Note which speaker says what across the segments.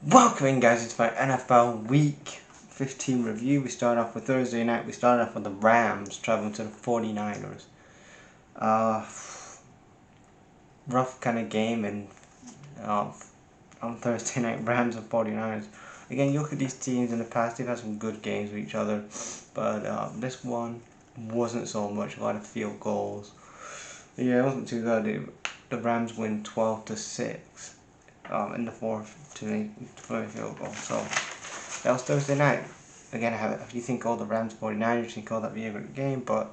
Speaker 1: Welcome in, guys, into my NFL Week 15 review. We start off with Thursday night. We started off with the Rams traveling to the 49ers. Rough kind of game and on Thursday night, Rams and 49ers. Again, you look at these teams in the past, they've had some good games with each other, but this one wasn't so much. A lot of field goals. Yeah, it wasn't too good. The Rams win 12-6 in the fourth to make a field goal. So that was Thursday night. Again, if you think all the Rams 49ers, you think all that be a great game, but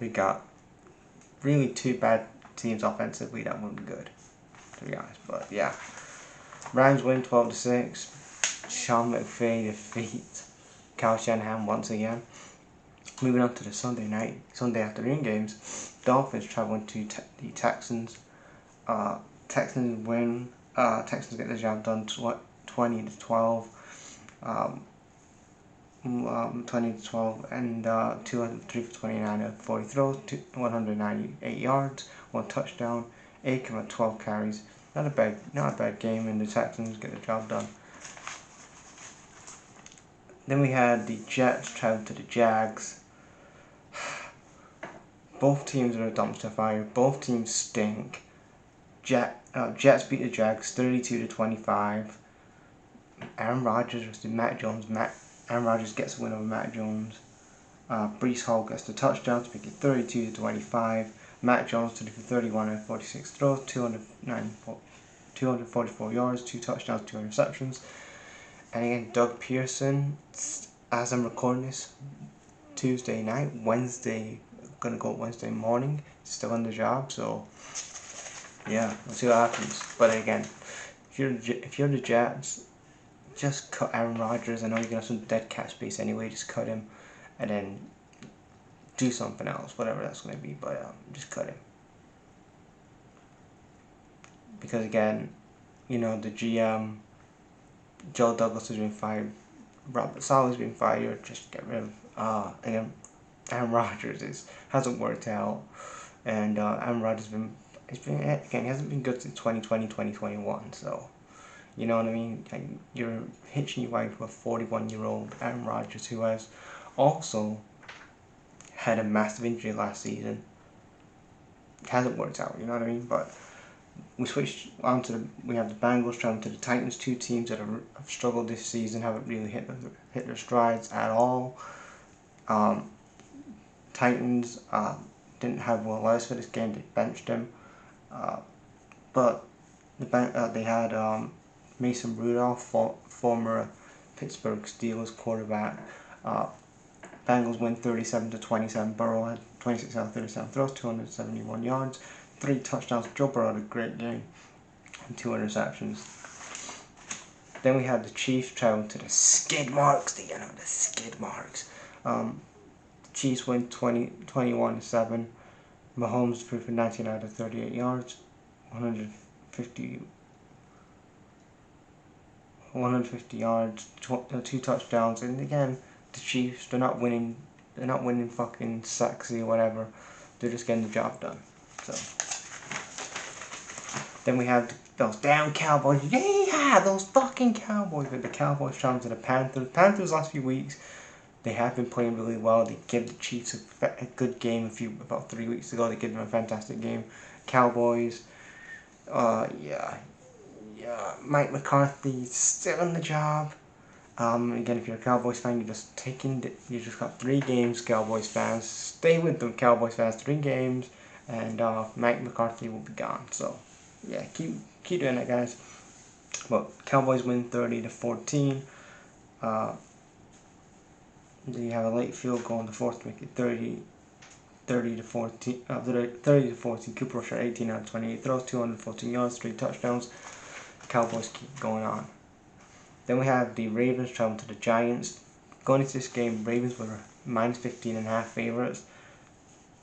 Speaker 1: we got really two bad teams offensively that weren't good, to be honest. But yeah, Rams win 12-6. Sean McVay defeats Kyle Shanahan once again. Moving on to the Sunday afternoon games. Dolphins traveling to the Texans. Texans win. Texans get the job done 20-12. 20-12, and 203 for 29 40 throws, 198 yards, one touchdown. Aiken with 12 carries. Not a bad game, and the Texans get the job done. Then we had the Jets travel to the Jags. Both teams are a dumpster fire. Both teams stink. Jets beat the Jags 32-25. Aaron Rodgers versus Mac Jones. Aaron Rodgers gets a win over Mac Jones. Breece Hall gets the touchdown to make it 32-25. Mac Jones to do 31 and 46 throws, 244 yards, 2 touchdowns, 2 interceptions. And again, Doug Pearson, as I'm recording this Tuesday night, Wednesday morning, still on the job. So yeah, we'll see what happens. But again, if you're the Jets, just cut Aaron Rodgers. I know you're gonna have some dead cap space anyway. Just cut him, and then do something else, whatever that's gonna be. But just cut him, because again, you know, the GM Joe Douglas has been fired. Robert Saleh's been fired. Just get rid of again. Aaron Rodgers hasn't worked out, and Aaron Rodgers he hasn't been good since 2020, 2021. So. You know what I mean? You're hitching your ride with a 41-year-old Aaron Rodgers, who has also had a massive injury last season. It hasn't worked out, you know what I mean? But we switched on to we have the Bengals traveling to the Titans, two teams that have struggled this season, haven't really hit their strides at all. Titans didn't have Will Levis for this game; they benched him, but they had Mason Rudolph, former Pittsburgh Steelers quarterback. Bengals win 37-27. Burrow had 26 out of 37 throws, 271 yards, 3 touchdowns. Joe Burrow had a great game, and 2 interceptions. Then we had the Chiefs traveling to the skid marks. The skid marks. Chiefs win 21-7. Mahomes threw for 19 out of 38 yards, 150 yards, 2 touchdowns. And again, the Chiefs, they're not winning fucking sexy or whatever. They're just getting the job done. So then we have those damn Cowboys. Yeah, those fucking Cowboys. But the Cowboys traveling to the Panthers. Panthers last few weeks, they have been playing really well. They gave the Chiefs a good game about 3 weeks ago. They gave them a fantastic game. Cowboys, Mike McCarthy's still in the job. Again, if you're a Cowboys fan, you just got 3 games, Cowboys fans. Stay with them, Cowboys fans. 3 games, and Mike McCarthy will be gone. So yeah, keep doing that, guys. But Cowboys win 30-14. They have a late field goal in the fourth to make it 30-14. 30-14. Cooper Rush 18 out of 28 throws, 214 yards, 3 touchdowns. Cowboys keep going on. Then we have the Ravens traveling to the Giants. Going into this game, Ravens were -15.5 favorites.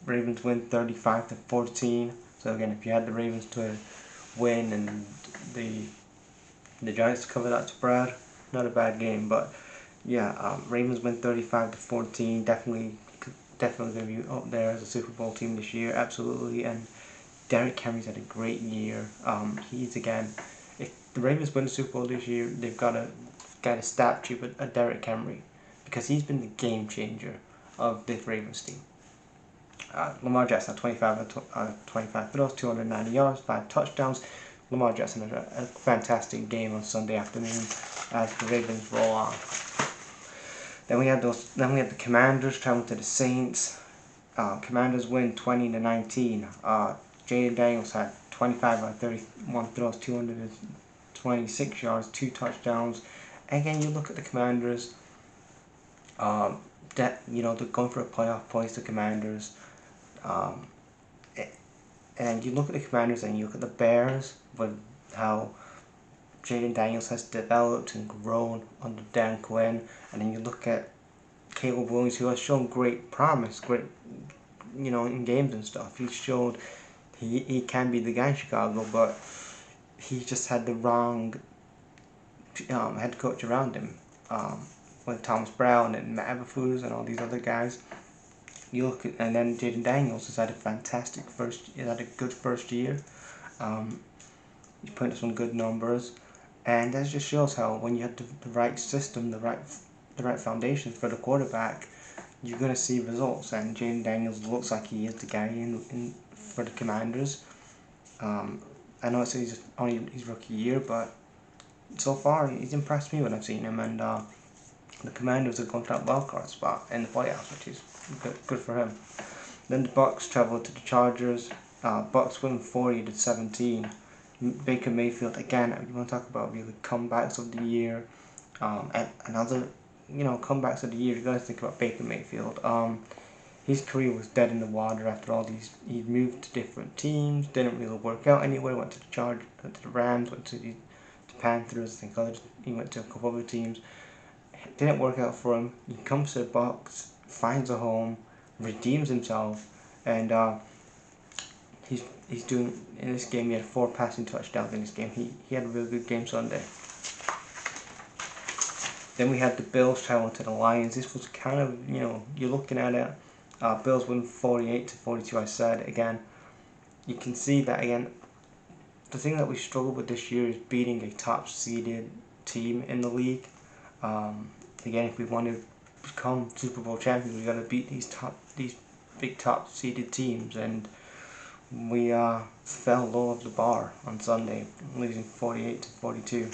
Speaker 1: Ravens win 35-14. So again, if you had the Ravens to win and the Giants to cover that spread, not a bad game. But yeah, Ravens win 35-14. Definitely going to be up there as a Super Bowl team this year, absolutely. And Derrick Henry's had a great year. He's again if the Ravens win the Super Bowl this year, they've got to get a statue of Derrick Henry, because he's been the game changer of this Ravens team. Lamar Jackson had 25 out of 25 throws, 290 yards, 5 touchdowns. Lamar Jackson had a fantastic game on Sunday afternoon as the Ravens roll on. Then we had the Commanders traveling to the Saints. Commanders win 20-19. Jayden Daniels had 25 out of 31 throws, 226 yards, 2 touchdowns. Again, you look at the Commanders. They're going for a playoff place. The Commanders. And you look at the Commanders and you look at the Bears with how Jayden Daniels has developed and grown under Dan Quinn, and then you look at Caleb Williams, who has shown great promise, in games and stuff. He's showed he can be the guy in Chicago, but he just had the wrong head coach around him, with Thomas Brown and Matt Eberflus and all these other guys. You look at, and then Jayden Daniels has had a good first year. He's putting up some good numbers, and that just shows how when you have the right system, the right foundation for the quarterback, you're gonna see results. And Jayden Daniels looks like he is the guy in for the Commanders. I know it's only his rookie year, but so far he's impressed me when I've seen him, and the Commanders are going to that wild card spot in the playoffs, which is good for him. Then the Bucks travel to the Chargers. Bucks win 40-17. Baker Mayfield, again, you want to talk about really comebacks of the year. And another, comebacks of the year, you got to think about Baker Mayfield. His career was dead in the water after all these. He moved to different teams, didn't really work out anywhere. Went to the Chargers, went to the Rams, went to the Panthers. I think he went to a couple other teams. Didn't work out for him. He comes to the Bucks, finds a home, redeems himself, and he's doing in this game. He had 4 passing touchdowns in this game. He had a really good game Sunday. Then we had the Bills traveling to the Lions. This was kind of, you're looking at it. Bills win 48-42. I said again. You can see that again. The thing that we struggle with this year is beating a top seeded team in the league. Again, if we want to become Super Bowl champions, we got to beat these big top seeded teams, and we fell low of the bar on Sunday, losing 48-42.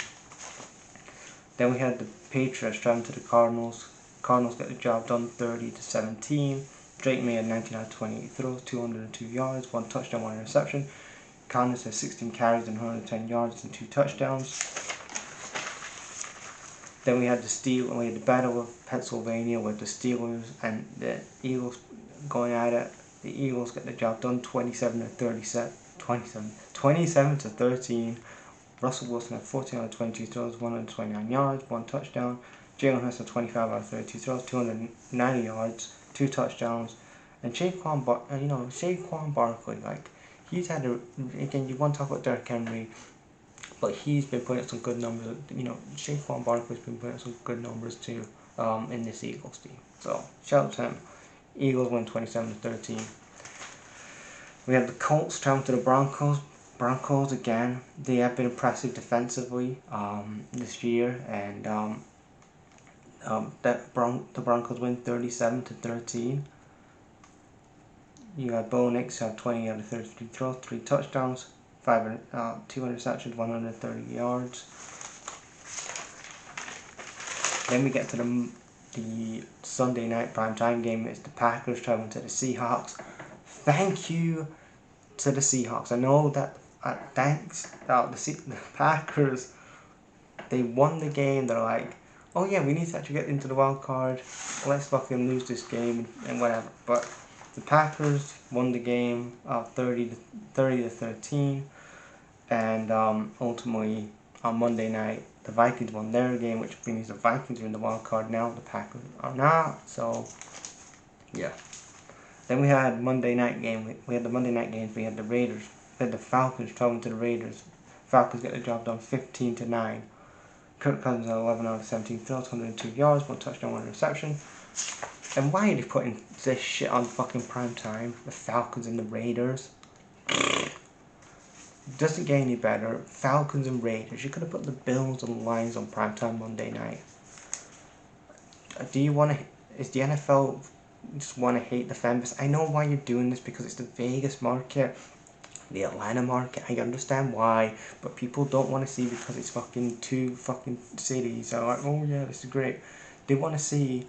Speaker 1: Then we had the Patriots traveling to the Cardinals. Cardinals got the job done 30-17. Drake May had 19 out of 28 throws, 202 yards, 1 touchdown, 1 interception. Cardinals had 16 carries and 110 yards and 2 touchdowns. Then we had the Battle of Pennsylvania with the Steelers and the Eagles going at it. The Eagles got the job done 27-13. Russell Wilson had 14 out of 22 throws, 129 yards, 1 touchdown. Jalen Hurts had 25 out of 32 throws, 290 yards, 2 touchdowns. And Saquon Barkley, he's had again, you want to talk about Derrick Henry, but he's been putting up some good numbers. Saquon Barkley's been putting up some good numbers too in this Eagles team. So shout out to him. Eagles win 27-13. We have the Colts traveling to the Broncos. Broncos again, they have been impressive defensively this year, and the Broncos win 37-13. You got Bo Nix who had 20 out of 33 throws, 3 touchdowns, 2 interceptions, 130 yards. Then we get to the Sunday night primetime game. It's the Packers traveling to the Seahawks. Thank you to the Seahawks. I know that thanks the Packers, they won the game. They're like, oh yeah, we need to actually get into the wild card. Let's fucking lose this game and whatever. But the Packers won the game 30-13, and ultimately on Monday night the Vikings won their game, which means the Vikings are in the wild card now. The Packers are not. So yeah. Then we had Monday night game. We had the Monday night games. We had the Raiders. We had the Falcons traveling to the Raiders. Falcons get the job done 15-9. Kirk Cousins had 11 out of 17 throws, 102 yards, 1 touchdown, 1 interception. And why are they putting this shit on fucking prime time? The Falcons and the Raiders. Doesn't get any better. Falcons and Raiders. You could have put the Bills and Lions on primetime Monday night. Do you want to? Is the NFL just want to hate the fan base? I know why you're doing this, because it's the Vegas market, the Atlanta market. I understand why, but people don't want to see, because it's fucking two fucking cities. They're like, oh yeah, this is great. They want to see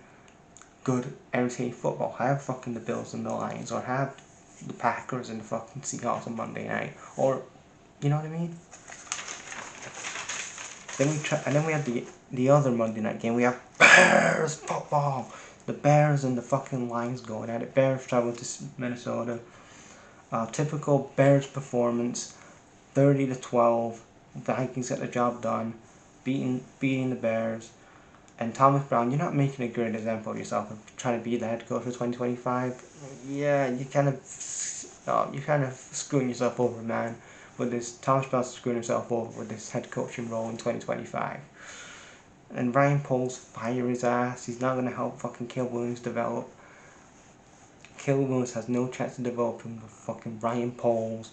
Speaker 1: good, entertaining football. Have fucking the Bills and the Lions, or have the Packers and the fucking Seahawks on Monday night, or you know what I mean. Then we have the other Monday night game. We have Bears football. The Bears and the fucking Lions going at it. Bears travel to Minnesota. Typical Bears performance. 30-12. Vikings get the job done. Beating the Bears. And Thomas Brown, you're not making a great example of yourself of trying to be the head coach for 2025. Yeah, you kind of screwing yourself over, man. With this, Thomas Brown's screwing himself over with this head coaching role in 2025. And Ryan Poles, fire his ass. He's not gonna help fucking Caleb Williams develop. Caleb Williams has no chance to develop him with fucking Ryan Poles.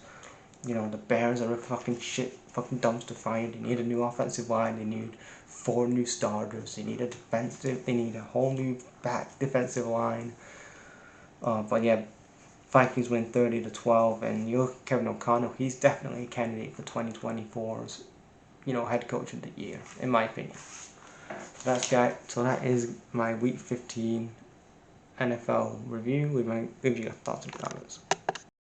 Speaker 1: You know, the Bears are a fucking shit, fucking dumpster fire. They need a new offensive line. They need 4 new starters. They need they need a whole new back defensive line. But yeah, Vikings win 30-12, and Kevin O'Connell, he's definitely a candidate for 2024's, head coach of the year, in my opinion. So that is my Week 15 NFL review with your thoughts and comments.